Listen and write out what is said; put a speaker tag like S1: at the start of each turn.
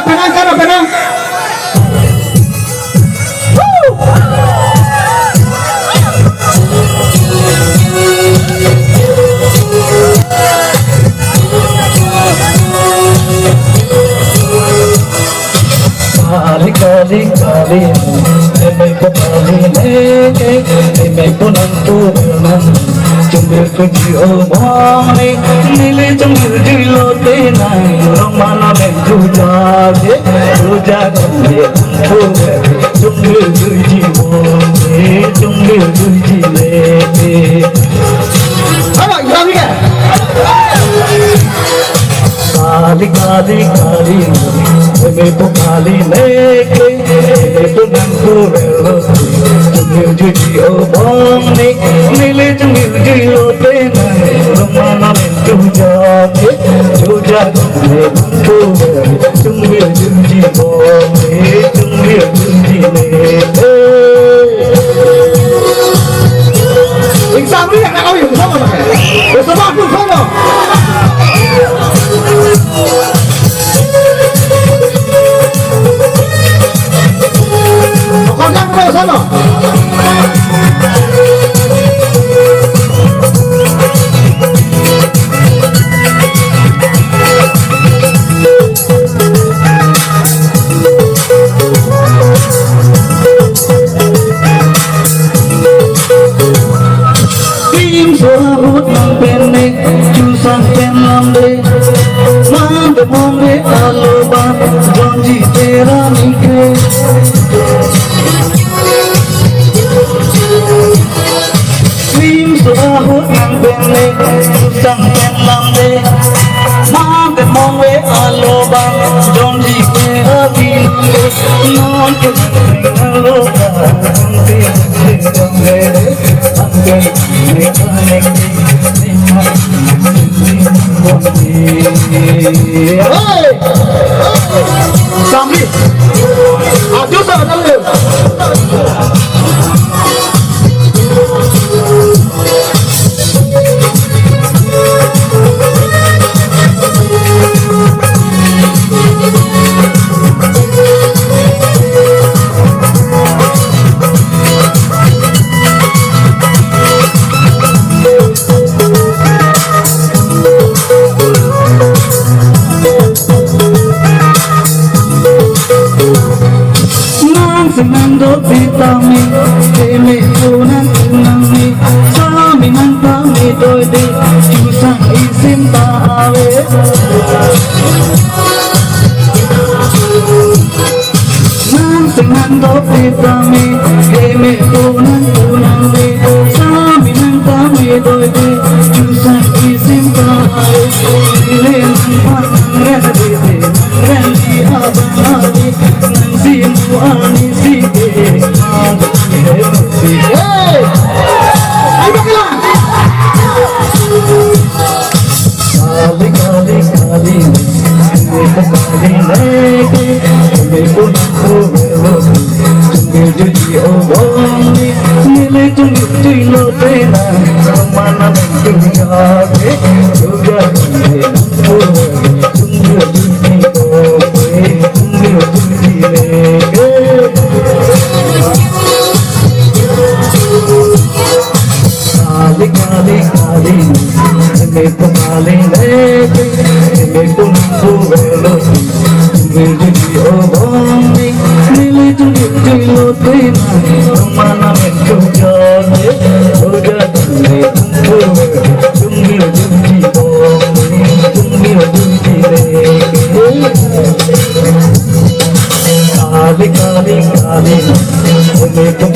S1: Kanang.
S2: Kali may kapali may punang tulang Jumbil kujiyo bhani nile jumbil dilo tenai Ramana mein jujage jumbil juji bhani jumbil juji lete
S1: Halo, Ibrahim ya.
S2: Kali मैं तो खाली लेके मैं तो नंगो रेलो juicy ओ बोंने नीले juicy लोटे ना रमाना में जुजा मैं तो जुजी बोंने जुजी ले
S1: Exam ni nak kau yang sama tak? Bersama aku sama. Kau jangan kau sana.
S2: Sohut penne chusan penamde mand mombe aloba jonji tera nikhe Dream sohut penne chusan penamde mand mombe aloba jonji tera nikhe non ke aloba
S1: Sambil, aduh sama dulu.
S2: Senando pitami, teme punan tunami, sami nantami doide, jusang isim tawe. Senando pitami, teme punan tunami, sami nantami doide, jusang isim tawe. Ile nampang rendi abadi, nansi muani. Kali,